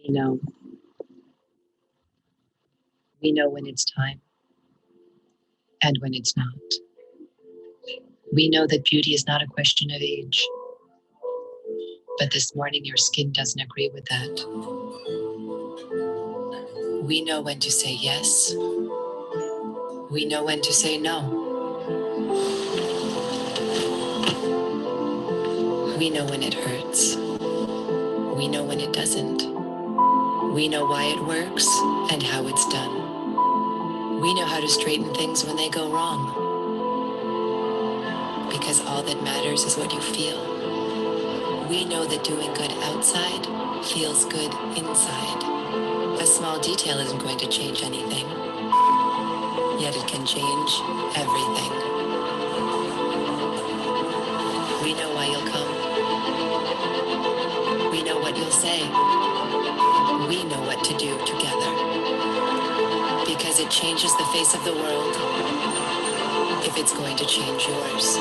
You know, we know when it's time and when it's not. We know that beauty is not a question of age. But this morning, your skin doesn't agree with that. We know when to say yes. We know when to say no. We know when it hurts. We know when it doesn't. We know why it works and how it's done. We know how to straighten things when they go wrong. Because all that matters is what you feel. We know that doing good outside feels good inside. A small detail isn't going to change anything, yet it can change everything. We know why you'll come. We know what you'll say. We know what to do together. Because it changes the face of the world if it's going to change yours.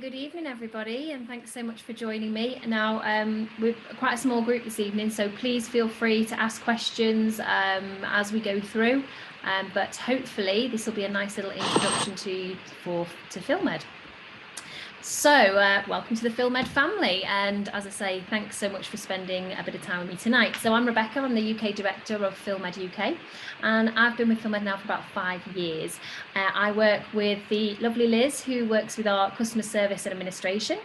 Good evening, everybody, and thanks so much for joining me. Now, we're quite a small group this evening, so please feel free to ask questions as we go through. But hopefully, this will be a nice little introduction to FILLMED. So, welcome to the FILLMED family, and as I say, thanks so much for spending a bit of time with me tonight. So I'm Rebecca, I'm the UK Director of FILLMED UK, and I've been with FILLMED now for about 5 years. I work with the lovely Liz, who works with our customer service and administration,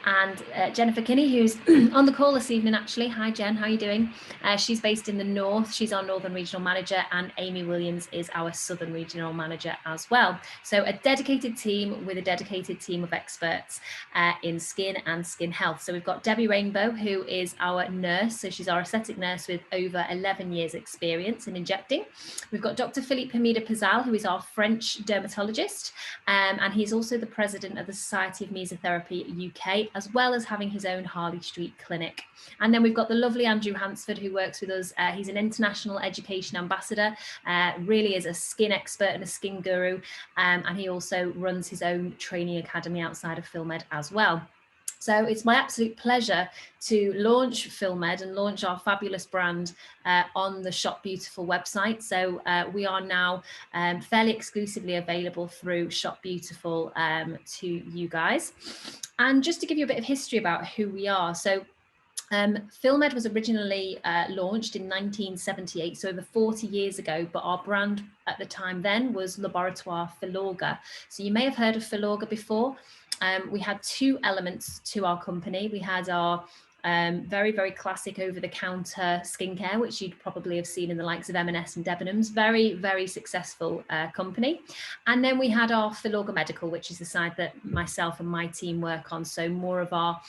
and Jennifer Kinney, who's on the call this evening actually. Hi Jen, how are you doing? She's based in the north, she's our Northern Regional Manager, and Amy Williams is our Southern Regional Manager as well. So a dedicated team with a dedicated team of experts in skin and skin health. So we've got Debbie Rainbow, who is our nurse, so she's our aesthetic nurse with over 11 years experience in injecting. We've got Dr. Philippe Hamida Pazal, who is our French dermatologist, and he's also the president of the Society of Mesotherapy UK, as well as having his own Harley Street clinic. And then we've got the lovely Andrew Hansford, who works with us. He's an international education ambassador, really is a skin expert and a skin guru, and he also runs his own training academy outside of FILLMED as well. So it's my absolute pleasure to launch FILLMED and launch our fabulous brand on the Shop Beautiful website. So we are now fairly exclusively available through Shop Beautiful to you guys. And just to give you a bit of history about who we are. So FILLMED was originally launched in 1978, so over 40 years ago, but our brand at the time then was Laboratories FILLMED. So you may have heard of FILLMED before. We had two elements to our company. We had our very, very classic over-the-counter skincare, which you'd probably have seen in the likes of M&S and Debenhams. Very, very successful company. And then we had our FILLMED Medical, which is the side that myself and my team work on. So more of our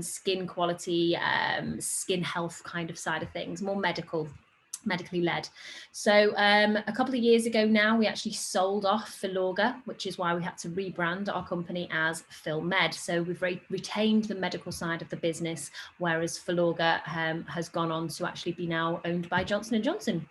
skin quality, skin health kind of side of things, more medically led. So a couple of years ago now, we actually sold off FILLMED, which is why we had to rebrand our company as FILLMED. So we've retained the medical side of the business, whereas FILLMED has gone on to actually be now owned by Johnson & Johnson.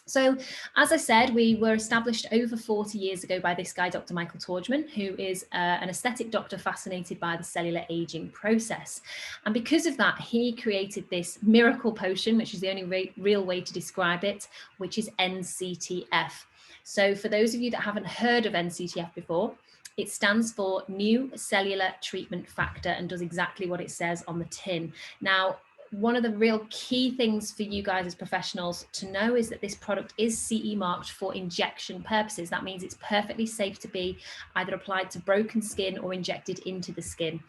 So, as I said, we were established over 40 years ago by this guy, Dr. Michael Torgman, who is an aesthetic doctor fascinated by the cellular aging process. And because of that, he created this miracle potion, which is the only real way to describe it, which is NCTF. So for those of you that haven't heard of NCTF before, it stands for New Cellular Treatment Factor and does exactly what it says on the tin. Now, one of the real key things for you guys as professionals to know is that this product is CE marked for injection purposes. That means it's perfectly safe to be either applied to broken skin or injected into the skin.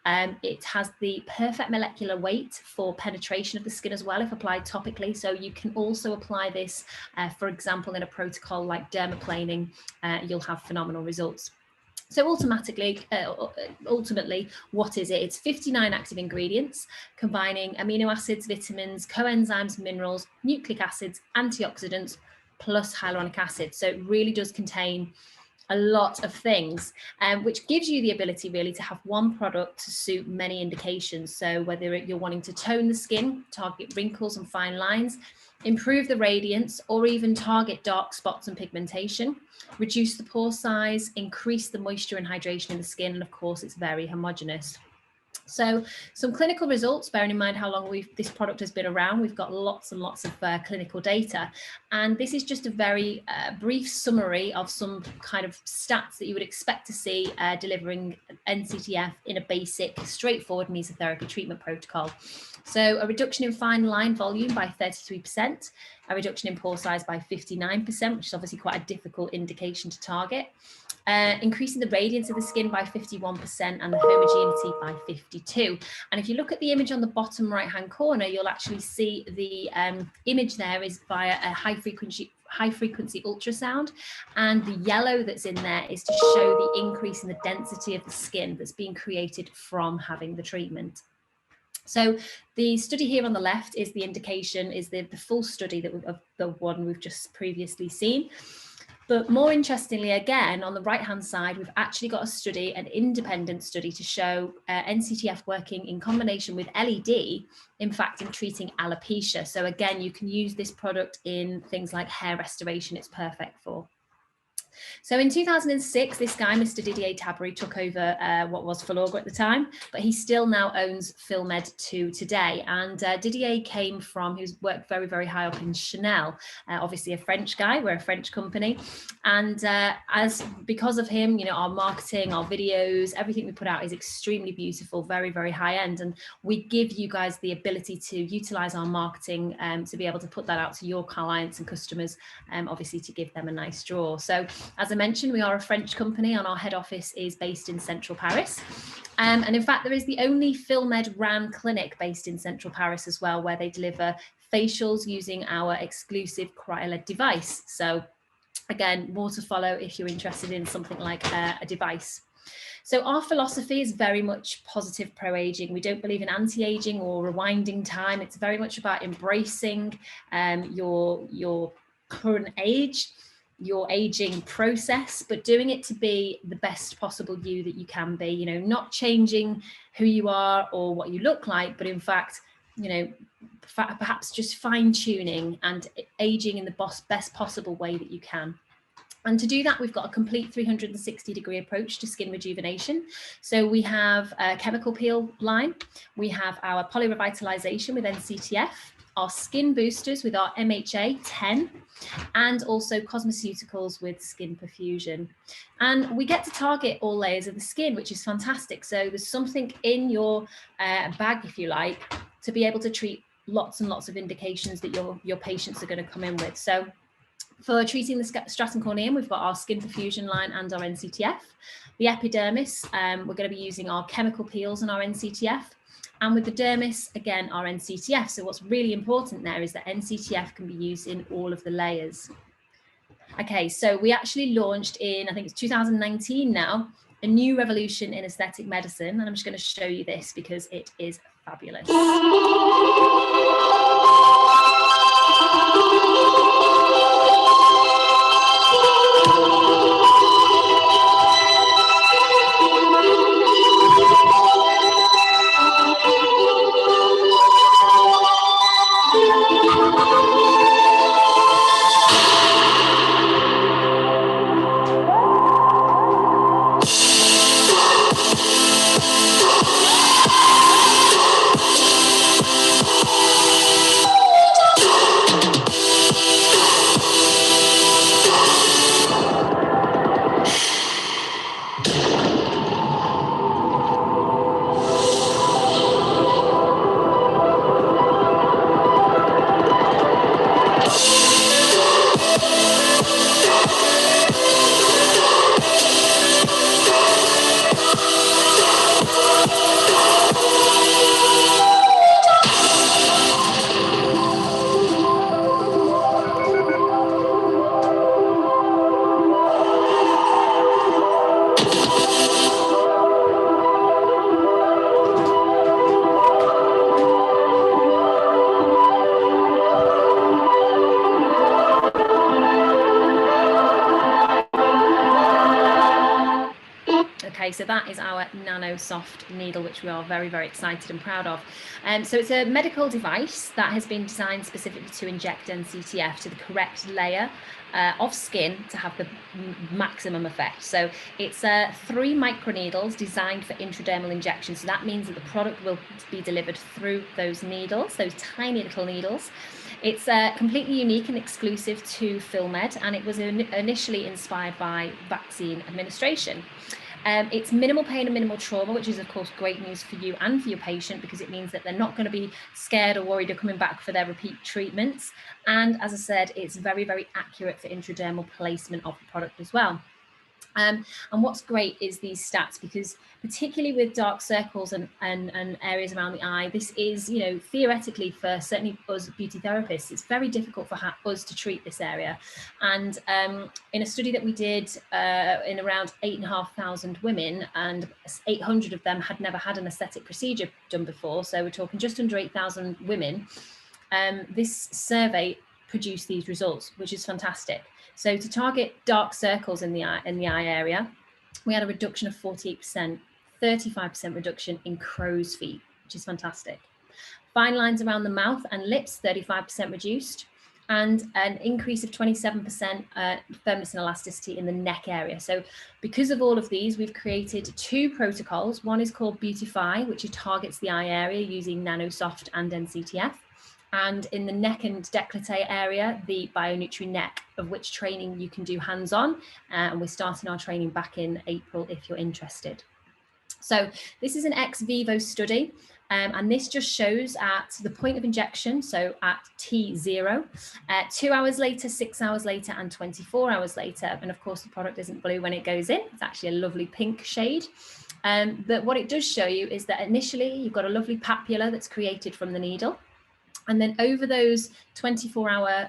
It has the perfect molecular weight for penetration of the skin as well if applied topically. So you can also apply this, for example, in a protocol like dermaplaning. You'll have phenomenal results. So ultimately, what is it? It's 59 active ingredients combining amino acids, vitamins, coenzymes, minerals, nucleic acids, antioxidants, plus hyaluronic acid. So it really does contain a lot of things, which gives you the ability really to have one product to suit many indications. So whether you're wanting to tone the skin, target wrinkles and fine lines, improve the radiance, or even target dark spots and pigmentation, reduce the pore size, increase the moisture and hydration in the skin, and of course it's very homogeneous. So some clinical results, bearing in mind how long this product has been around, we've got lots and lots of clinical data. And this is just a very brief summary of some kind of stats that you would expect to see delivering NCTF in a basic, straightforward mesotherapy treatment protocol. So a reduction in fine line volume by 33%, a reduction in pore size by 59%, which is obviously quite a difficult indication to target. Increasing the radiance of the skin by 51% and the homogeneity by 52%. And if you look at the image on the bottom right hand corner, you'll actually see the image there is via a high frequency ultrasound, and the yellow that's in there is to show the increase in the density of the skin that's being created from having the treatment. So the study here on the left is the indication, is the full study that of the one we've just previously seen. But more interestingly, again, on the right-hand side, we've actually got a study, an independent study, to show NCTF working in combination with LED, in fact, in treating alopecia. So again, you can use this product in things like hair restoration. It's perfect for. So in 2006, this guy, Mr. Didier Tabary, took over what was Filorga at the time, but he still now owns FILLMED to today. And Didier came from, he's worked very, very high up in Chanel, obviously a French guy, we're a French company. And because of him, you know, our marketing, our videos, everything we put out is extremely beautiful, very, very high end. And we give you guys the ability to utilize our marketing to be able to put that out to your clients and customers, obviously to give them a nice draw. So as I mentioned, we are a French company and our head office is based in central Paris. And in fact, there is the only FILLMED RAN clinic based in central Paris as well, where they deliver facials using our exclusive cryo-LED device. So again, more to follow if you're interested in something like a device. So our philosophy is very much positive pro-aging. We don't believe in anti-aging or rewinding time. It's very much about embracing your current age, your aging process, but doing it to be the best possible you that you can be, you know, not changing who you are or what you look like, but in fact, you know, perhaps just fine tuning and aging in the best possible way that you can. And to do that, we've got a complete 360-degree approach to skin rejuvenation. So we have a chemical peel line, we have our polyrevitalization with NCTF, our skin boosters with our MHA 10, and also cosmeceuticals with skin perfusion. And we get to target all layers of the skin, which is fantastic. So there's something in your bag, if you like, to be able to treat lots and lots of indications that your patients are going to come in with. So for treating the stratum corneum, we've got our skin perfusion line and our NCTF. The epidermis, we're going to be using our chemical peels and our NCTF. And with the dermis, again, our NCTF. So what's really important there is that NCTF can be used in all of the layers. Okay, so we actually launched in, I think it's 2019 now, a new revolution in aesthetic medicine. And I'm just going to show you this because it is fabulous. Okay, so that is our Nano Soft needle, which we are very, very excited and proud of. So it's a medical device that has been designed specifically to inject NCTF to the correct layer of skin to have the maximum effect. So it's 3 microneedles designed for intradermal injection. So that means that the product will be delivered through those needles, those tiny little needles. It's completely unique and exclusive to FILLMED, and it was initially inspired by vaccine administration. It's minimal pain and minimal trauma, which is of course great news for you and for your patient, because it means that they're not going to be scared or worried of coming back for their repeat treatments. And as I said, it's very, very accurate for intradermal placement of the product as well. And what's great is these stats, because particularly with dark circles and areas around the eye, this is, you know, theoretically for certainly us beauty therapists, it's very difficult for us to treat this area. And in a study that we did in around 8,500 women, and 800 of them had never had an aesthetic procedure done before, so we're talking just under 8,000 women, this survey produced these results, which is fantastic. So to target dark circles in the eye area, we had a reduction of 48%, 35% reduction in crow's feet, which is fantastic. Fine lines around the mouth and lips, 35% reduced, and an increase of 27% firmness and elasticity in the neck area. So because of all of these, we've created 2 protocols. One is called Beautify, which targets the eye area using NanoSoft and NCTF. And in the neck and décolleté area, the BioNutri neck, of which training you can do hands-on. And we're starting our training back in April if you're interested. So this is an ex vivo study, and this just shows at the point of injection, so at T0, 2 hours later, 6 hours later, and 24 hours later. And of course, the product isn't blue when it goes in. It's actually a lovely pink shade. But what it does show you is that initially you've got a lovely papilla that's created from the needle. And then over those 24 hours,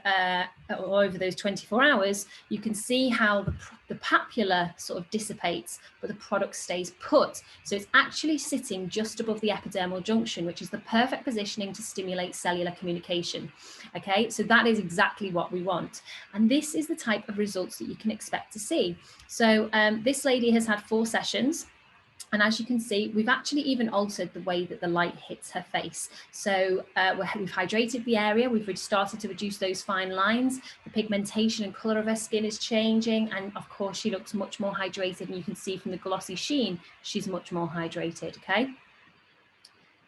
you can see how the papilla sort of dissipates, but the product stays put. So it's actually sitting just above the epidermal junction, which is the perfect positioning to stimulate cellular communication. Okay, so that is exactly what we want. And this is the type of results that you can expect to see. So this lady has had 4 sessions. And as you can see, we've actually even altered the way that the light hits her face. So we've hydrated the area, we've started to reduce those fine lines, the pigmentation and colour of her skin is changing, and of course she looks much more hydrated, and you can see from the glossy sheen, she's much more hydrated, okay?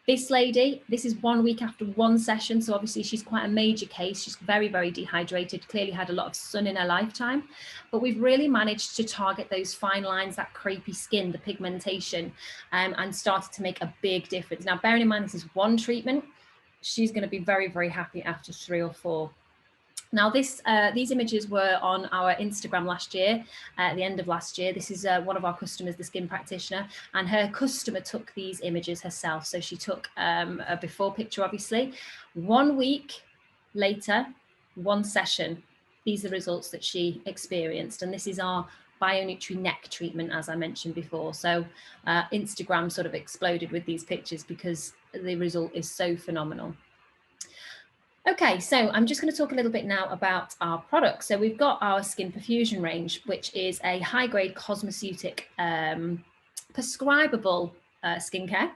This lady, this is 1 week after 1 session, so obviously she's quite a major case. She's very, very dehydrated, clearly had a lot of sun in her lifetime, but we've really managed to target those fine lines, that crepey skin, the pigmentation, and started to make a big difference. Now, bearing in mind, this is 1 treatment. She's going to be very, very happy after 3 or 4. Now, these images were on our Instagram last year, at the end of last year. This is one of our customers, the skin practitioner, and her customer took these images herself. So she took a before picture, obviously. 1 week later, 1 session. These are the results that she experienced. And this is our BioNutri neck treatment, as I mentioned before. So Instagram sort of exploded with these pictures because the result is so phenomenal. Okay, so I'm just going to talk a little bit now about our products. So we've got our Skin Perfusion range, which is a high-grade cosmeceutic prescribable skincare.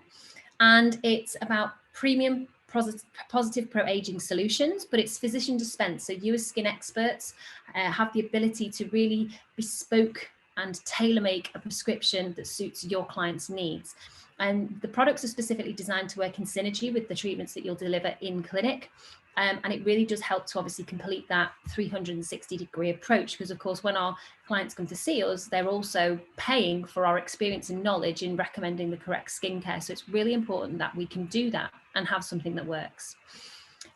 And it's about premium positive pro-aging solutions, but it's physician dispensed. So you as skin experts have the ability to really bespoke and tailor-make a prescription that suits your client's needs. And the products are specifically designed to work in synergy with the treatments that you'll deliver in clinic. And it really does help to obviously complete that 360-degree approach, because of course, when our clients come to see us, they're also paying for our experience and knowledge in recommending the correct skincare. So it's really important that we can do that and have something that works.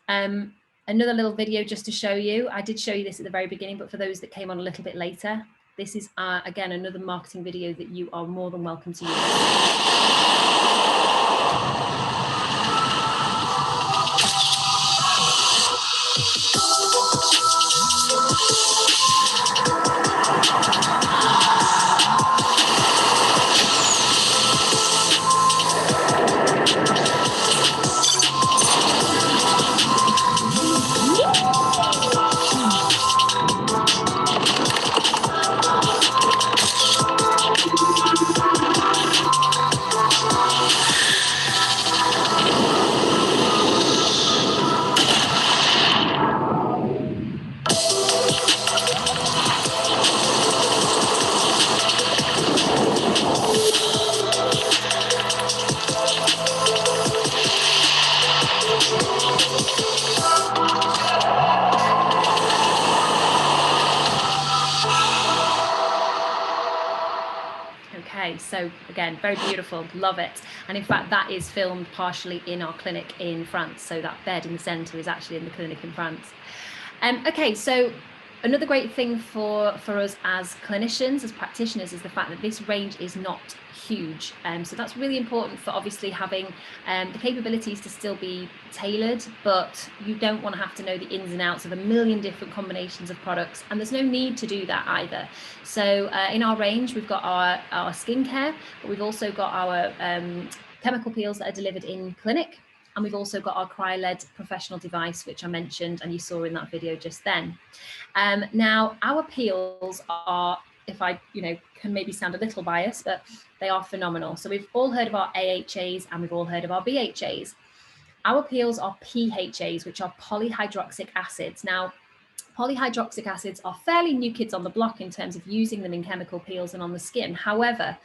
Another little video just to show you. I did show you this at the very beginning, but for those that came on a little bit later, this is, again, another marketing video that you are more than welcome to use. Okay, so again, very beautiful, love it. And in fact, that is filmed partially in our clinic in France. So that bed in the center is actually in the clinic in France. Okay, so another great thing for us as clinicians, as practitioners, is the fact that this range is not huge. So that's really important for obviously having the capabilities to still be tailored, but you don't want to have to know the ins and outs of a million different combinations of products, and there's no need to do that either. So in our range, we've got our skincare, but we've also got our chemical peels that are delivered in clinic. And we've also got our cryo-led professional device, which I mentioned and you saw in that video just then. Now, our peels are, if I can maybe sound a little biased, but they are phenomenal. So we've all heard of our AHAs and we've all heard of our BHAs. Our peels are PHAs, which are polyhydroxic acids. Now, polyhydroxic acids are fairly new kids on the block in terms of using them in chemical peels and on the skin. However,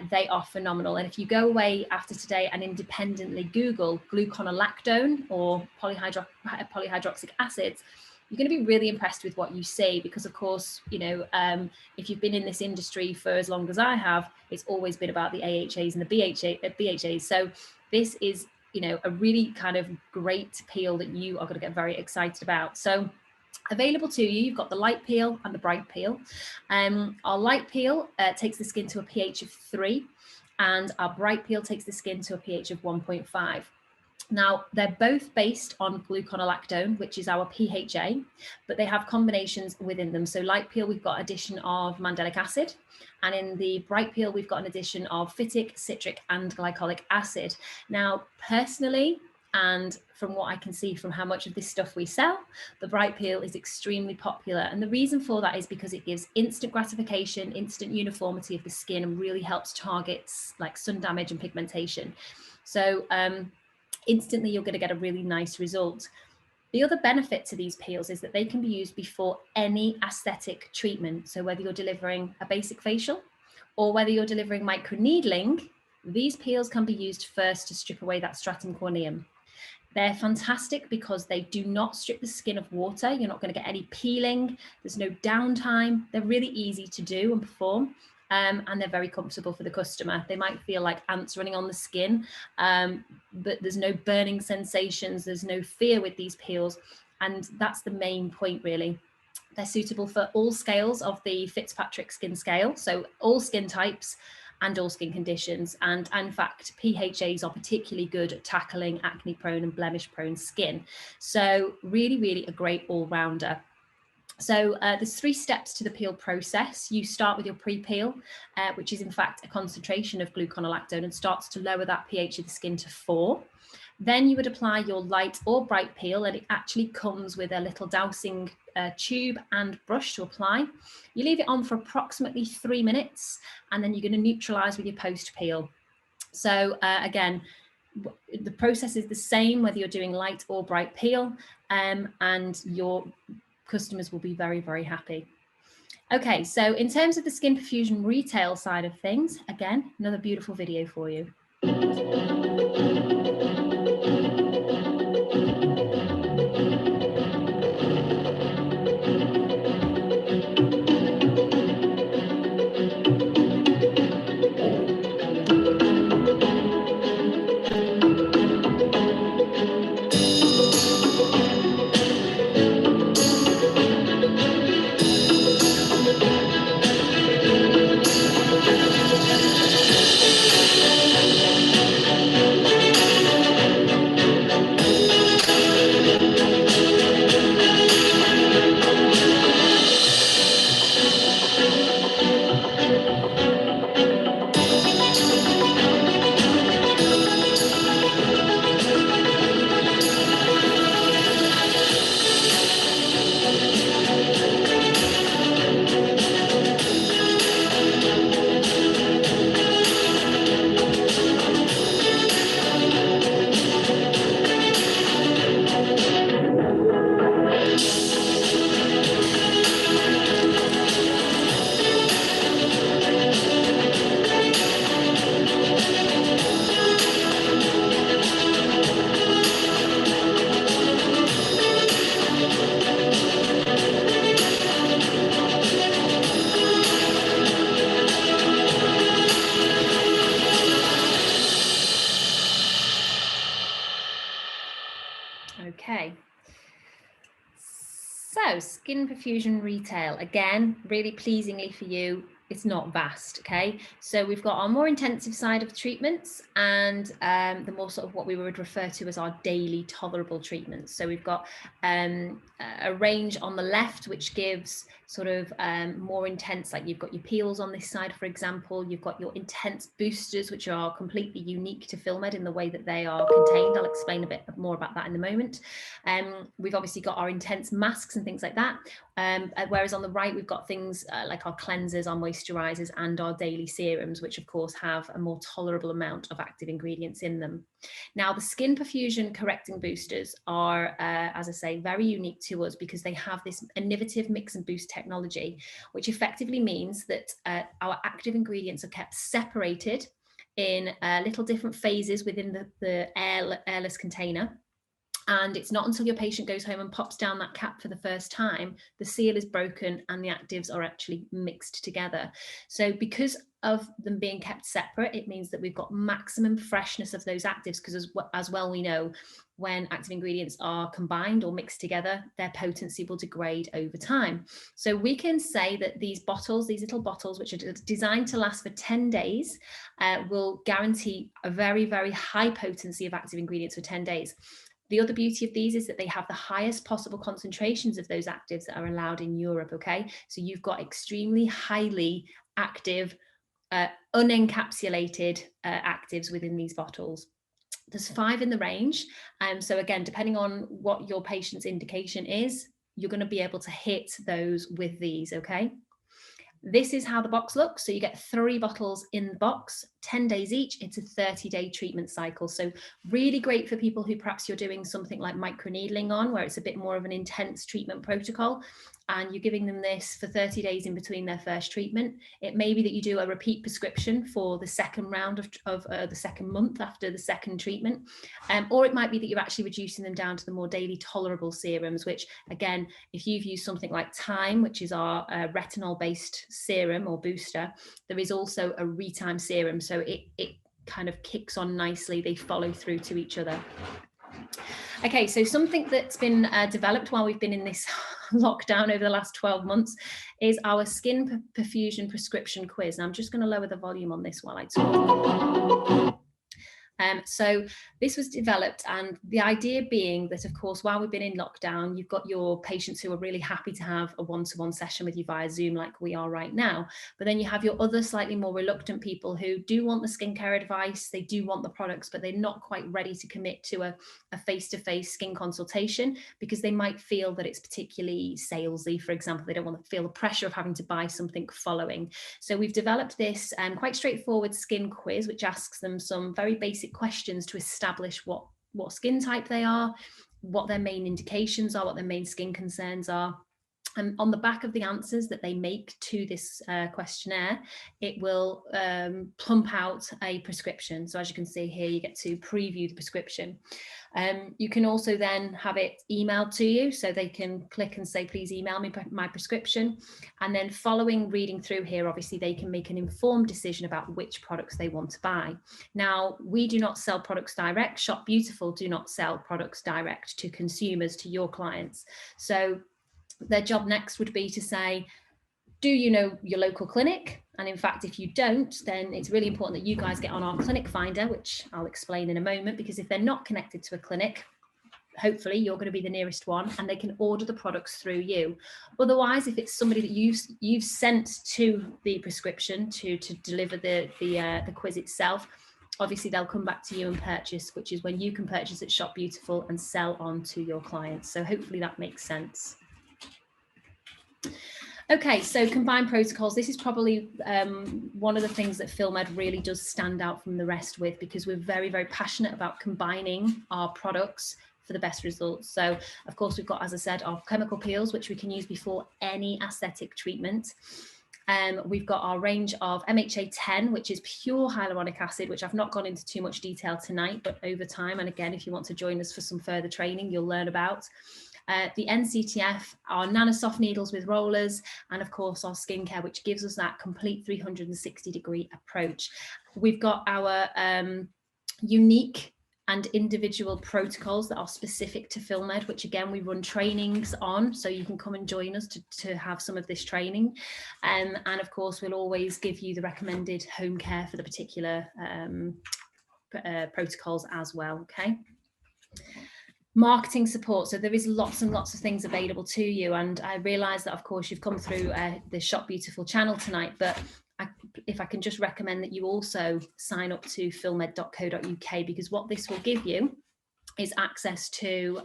they are phenomenal. And if you go away after today and independently Google gluconolactone or polyhydroxic acids, you're going to be really impressed with what you see, because of course, if you've been in this industry for as long as I have, it's always been about the AHAs and the BHAs. So this is, a really kind of great peel that you are going to get very excited about. So available to you, you've got the light peel and the bright peel. Our light peel takes the skin to a pH of 3, and our bright peel takes the skin to a pH of 1.5. Now, they're both based on gluconolactone, which is our PHA, but they have combinations within them. So light peel, we've got addition of mandelic acid, and in the bright peel, we've got an addition of phytic, citric, and glycolic acid. Now, personally, and from what I can see from how much of this stuff we sell, the bright peel is extremely popular. And the reason for that is because it gives instant gratification, instant uniformity of the skin, and really helps targets like sun damage and pigmentation. So instantly you're going to get a really nice result. The other benefit to these peels is that they can be used before any aesthetic treatment. So whether you're delivering a basic facial or whether you're delivering microneedling, these peels can be used first to strip away that stratum corneum. They're fantastic because they do not strip the skin of water. You're not going to get any peeling. There's no downtime. They're really easy to do and perform. And they're very comfortable for the customer. They might feel like ants running on the skin, but there's no burning sensations. There's no fear with these peels. And that's the main point, really. They're suitable for all scales of the Fitzpatrick skin scale. So all skin types and all skin conditions. And in fact, PHAs are particularly good at tackling acne prone and blemish prone skin. So really, really a great all-rounder. So there's 3 steps to the peel process. You start with your pre-peel, which is in fact a concentration of gluconolactone and starts to lower that pH of the skin to 4. Then you would apply your light or bright peel, and it actually comes with a little dowsing tube and brush to apply. You leave it on for approximately 3 minutes, and then you're going to neutralize with your post-peel. So again, the process is the same whether you're doing light or bright peel, and your customers will be very, very happy. Okay, so in terms of the skin perfusion retail side of things, again, another beautiful video for you. Okay. So skin perfusion retail, again, really pleasingly for you, it's not vast. Okay, so we've got our more intensive side of treatments and the more sort of what we would refer to as our daily tolerable treatments. So we've got a range on the left which gives sort of more intense, like you've got your peels on this side, for example. You've got your intense boosters, which are completely unique to FILLMED in the way that they are contained. I'll explain a bit more about that in a moment. We've obviously got our intense masks and things like that. Whereas on the right, we've got things like our cleansers, our moisturizers, and our daily serums, which of course have a more tolerable amount of active ingredients in them. Now, the skin perfusion correcting boosters are, as I say, very unique to us because they have this innovative mix and boost technology, which effectively means that our active ingredients are kept separated in little different phases within the airless container. And it's not until your patient goes home and pops down that cap for the first time, the seal is broken and the actives are actually mixed together. So because of them being kept separate, it means that we've got maximum freshness of those actives, because as well we know, when active ingredients are combined or mixed together, their potency will degrade over time. So we can say that these bottles, these little bottles, which are designed to last for 10 days, will guarantee a very, very high potency of active ingredients for 10 days. The other beauty of these is that they have the highest possible concentrations of those actives that are allowed in Europe, okay? So you've got extremely highly active, unencapsulated actives within these bottles. There's 5 in the range. So again, depending on what your patient's indication is, you're going to be able to hit those with these, okay? This is how the box looks. So you get 3 bottles in the box, 10 days each. It's a 30-day treatment cycle. So really great for people who perhaps you're doing something like microneedling on, where it's a bit more of an intense treatment protocol, and you're giving them this for 30 days in between their first treatment. It may be that you do a repeat prescription for the second round of the second month after the second treatment. Or it might be that you're actually reducing them down to the more daily tolerable serums, which again, if you've used something like Time, which is our retinol-based serum or booster, there is also a Retime serum. So it kind of kicks on nicely. They follow through to each other. Okay, so something that's been developed while we've been in this lockdown over the last 12 months is our skin perfusion prescription quiz. Now I'm just going to lower the volume on this while I talk. So this was developed, and the idea being that, of course, while we've been in lockdown, you've got your patients who are really happy to have a one-to-one session with you via Zoom like we are right now. But then you have your other slightly more reluctant people who do want the skincare advice, they do want the products, but they're not quite ready to commit to a face-to-face skin consultation because they might feel that it's particularly salesy, for example. They don't want to feel the pressure of having to buy something following. So we've developed this quite straightforward skin quiz, which asks them some very basic questions to establish what skin type they are, what their main indications are, what their main skin concerns are. And on the back of the answers that they make to this questionnaire, it will plump out a prescription. So as you can see here, you get to preview the prescription. You can also then have it emailed to you, so they can click and say, please email me my prescription. And then following reading through here, obviously they can make an informed decision about which products they want to buy. Now, we do not sell products direct. Shop Beautiful do not sell products direct to consumers, to your clients. So their job next would be to say, do you know your local clinic? And in fact, if you don't, then it's really important that you guys get on our clinic finder, which I'll explain in a moment, because if they're not connected to a clinic, hopefully you're going to be the nearest one and they can order the products through you. Otherwise, if it's somebody that you've sent to the prescription to deliver the quiz itself, obviously they'll come back to you and purchase, which is when you can purchase at Shop Beautiful and sell on to your clients. So hopefully that makes sense. Okay, so combined protocols. This is probably one of the things that FILLMED really does stand out from the rest with, because we're very, very passionate about combining our products for the best results. So, of course, we've got, as I said, our chemical peels, which we can use before any aesthetic treatment. We've got our range of MHA 10, which is pure hyaluronic acid, which I've not gone into too much detail tonight, but over time, and again, if you want to join us for some further training, you'll learn about. The NCTF, our nanosoft needles with rollers, and of course our skincare, which gives us that complete 360-degree approach. We've got our unique and individual protocols that are specific to FILMED, which again, we run trainings on, so you can come and join us to have some of this training. And of course, we'll always give you the recommended home care for the particular protocols as well, okay? Marketing support. So there is lots and lots of things available to you. And I realise that, of course, you've come through the Shop Beautiful channel tonight, but if I can just recommend that you also sign up to filmed.co.uk, because what this will give you is access to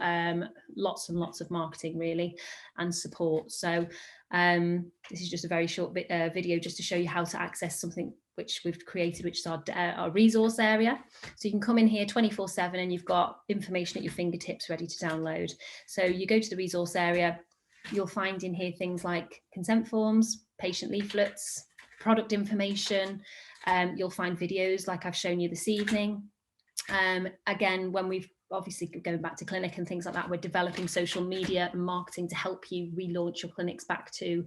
lots and lots of marketing, really, and support. So this is just a very short video just to show you how to access something which we've created, which is our resource area. So you can come in here 24/7 and you've got information at your fingertips ready to download. So you go to the resource area, you'll find in here things like consent forms, patient leaflets, product information. You'll find videos like I've shown you this evening. Again, when we've obviously going back to clinic and things like that, we're developing social media and marketing to help you relaunch your clinics back to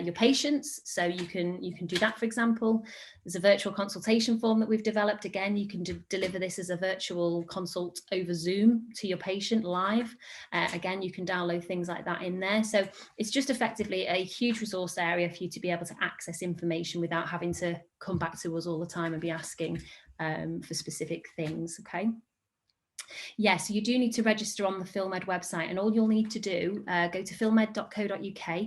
your patients. So you can do that, for example. There's a virtual consultation form that we've developed. Again, you can deliver this as a virtual consult over Zoom to your patient live. Again, you can download things like that in there. So it's just effectively a huge resource area for you to be able to access information without having to come back to us all the time and be asking for specific things, okay? Yes, you do need to register on the FILMED website, and all you'll need to do, go to filmed.co.uk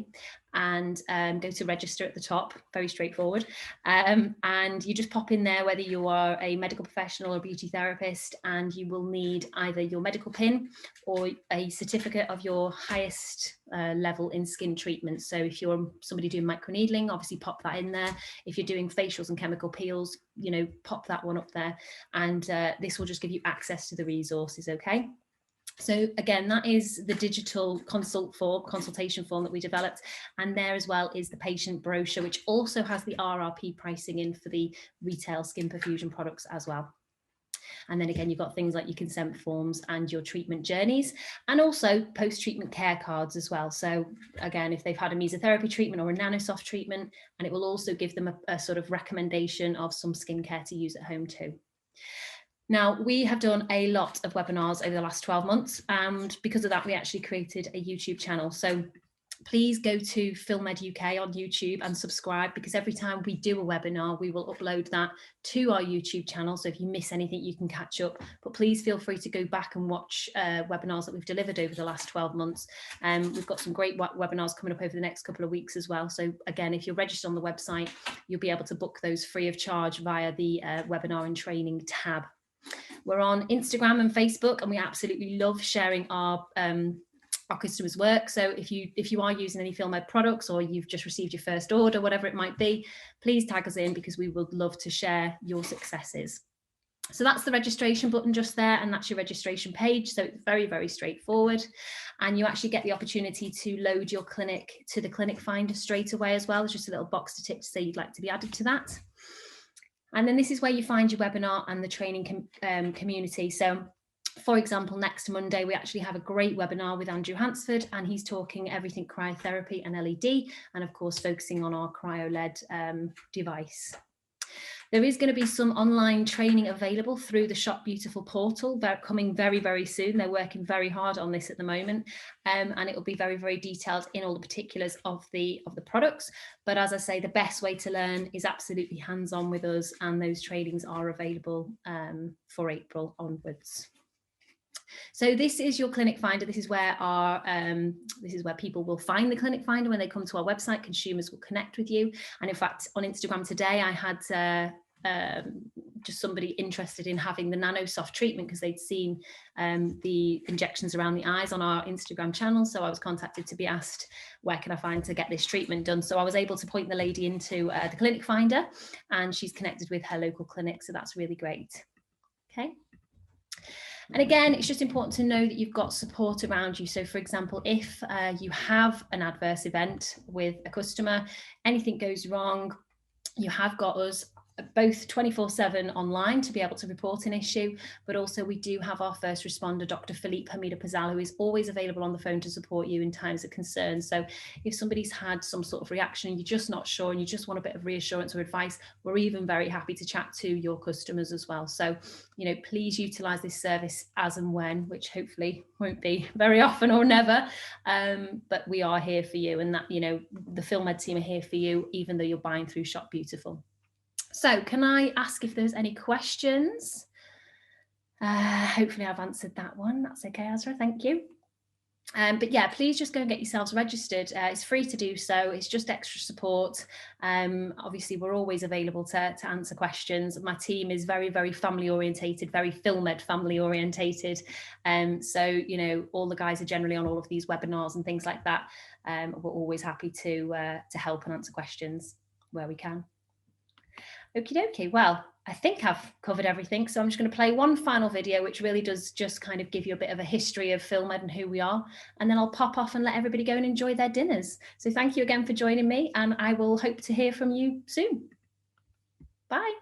and go to register at the top, very straightforward. And you just pop in there whether you are a medical professional or beauty therapist, and you will need either your medical PIN or a certificate of your highest level in skin treatment. So if you're somebody doing microneedling, obviously pop that in there. If you're doing facials and chemical peels, you know, pop that one up there. And this will just give you access to the resources, okay? So again, that is the digital consultation form that we developed. And there as well is the patient brochure, which also has the RRP pricing in for the retail skin perfusion products as well. And then again, you've got things like your consent forms and your treatment journeys, and also post-treatment care cards as well. So again, if they've had a mesotherapy treatment or a nanosoft treatment, and it will also give them a sort of recommendation of some skincare to use at home too. Now, we have done a lot of webinars over the last 12 months, and because of that, we actually created a YouTube channel. So please go to FILMED UK on YouTube and subscribe, because every time we do a webinar, we will upload that to our YouTube channel. So if you miss anything, you can catch up. But please feel free to go back and watch webinars that we've delivered over the last 12 months. We've got some great webinars coming up over the next couple of weeks as well. So again, if you're registered on the website, you'll be able to book those free of charge via the webinar and training tab. We're on Instagram and Facebook, and we absolutely love sharing our customers' work. So if you are using any FILMED products, or you've just received your first order, whatever it might be, please tag us in, because we would love to share your successes. So that's the registration button just there, and that's your registration page. So it's very, very straightforward. And you actually get the opportunity to load your clinic to the Clinic Finder straight away as well. There's just a little box to tick to say you'd like to be added to that. And then this is where you find your webinar and the training community. So for example, next Monday, we actually have a great webinar with Andrew Hansford, and he's talking everything cryotherapy and LED, and of course, focusing on our cryo-led device. There is going to be some online training available through the Shop Beautiful portal. They're coming very, very soon. They're working very hard on this at the moment, and it will be very, very detailed in all the particulars of the products. But as I say, the best way to learn is absolutely hands-on with us, and those trainings are available for April onwards. So this is your Clinic Finder. This is where people will find the Clinic Finder when they come to our website. Consumers will connect with you. And in fact, on Instagram today, I had just somebody interested in having the nanosoft treatment, because they'd seen the injections around the eyes on our Instagram channel. So I was contacted to be asked, where can I find to get this treatment done? So I was able to point the lady into the Clinic Finder, and she's connected with her local clinic. So that's really great. Okay. And again, it's just important to know that you've got support around you. So for example, if you have an adverse event with a customer, anything goes wrong, you have got us. both 24/7 online to be able to report an issue, but also we do have our first responder, Dr. Philippe Hamida-Pazal, who is always available on the phone to support you in times of concern. So if somebody's had some sort of reaction and you're just not sure and you just want a bit of reassurance or advice, we're even very happy to chat to your customers as well. So, you know, please utilize this service as and when, which hopefully won't be very often or never, but we are here for you, and that, you know, the FILLMED team are here for you, even though you're buying through Shop Beautiful. So can I ask if there's any questions? Hopefully I've answered that one. That's okay, Azra, thank you. But yeah, please just go and get yourselves registered. It's free to do so. It's just extra support. Obviously, we're always available to answer questions. My team is very, very family orientated, very FILLMED family orientated. So, you know, all the guys are generally on all of these webinars and things like that. We're always happy to help and answer questions where we can. Okie dokie, well, I think I've covered everything, so I'm just going to play one final video which really does just kind of give you a bit of a history of FILLMED and who we are, and then I'll pop off and let everybody go and enjoy their dinners. So thank you again for joining me, and I will hope to hear from you soon. Bye.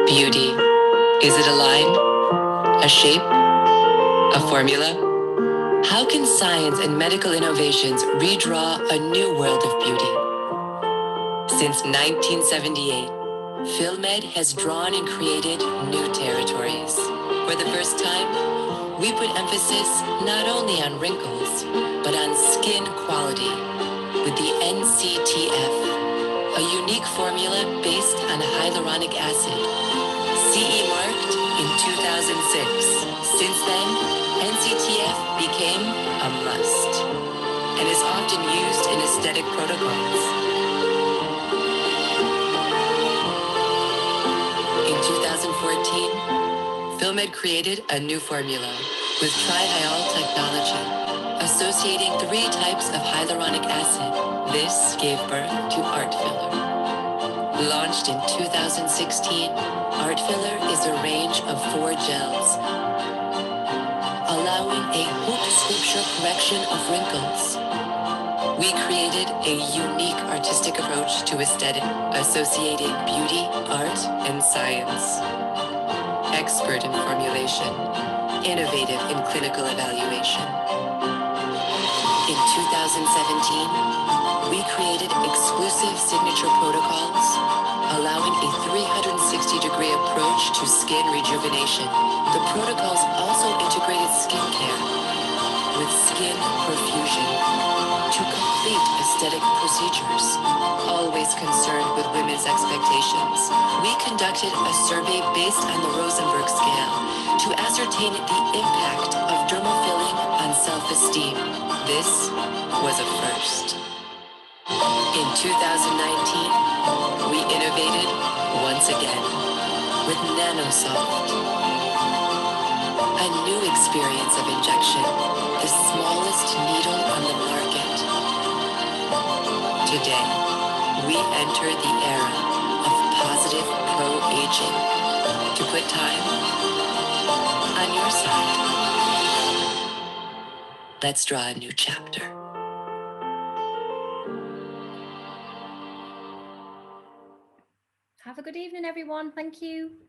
Beauty. Is it a line? A shape? A formula? How can science and medical innovations redraw a new world of beauty? Since 1978, FILLMED has drawn and created new territories. For the first time, we put emphasis not only on wrinkles, but on skin quality with the NCTF, a unique formula based on hyaluronic acid, CE marked in 2006. Since then, NCTF became a must and is often used in aesthetic protocols. In 2014, FILLMED created a new formula with trihyal technology, associating 3 types of hyaluronic acid. This gave birth to Art Filler. Launched in 2016, Art Filler is a range of 4 gels, allowing a haute sculpture correction of wrinkles. We created a unique artistic approach to aesthetic, associating beauty, art, and science. Expert in formulation, innovative in clinical evaluation. In 2017, we created exclusive signature protocols, allowing a 360-degree approach to skin rejuvenation. The protocols also integrated skincare with skin perfusion to complete aesthetic procedures. Always concerned with women's expectations, we conducted a survey based on the Rosenberg scale to ascertain the impact of dermal filling on self-esteem. This was a first. In 2019, we innovated once again with NanoSoft, a new experience of injection, the smallest needle on the market. Today, we enter the era of positive pro-aging to put time on your side. Let's draw a new chapter. Have a good evening, everyone. Thank you.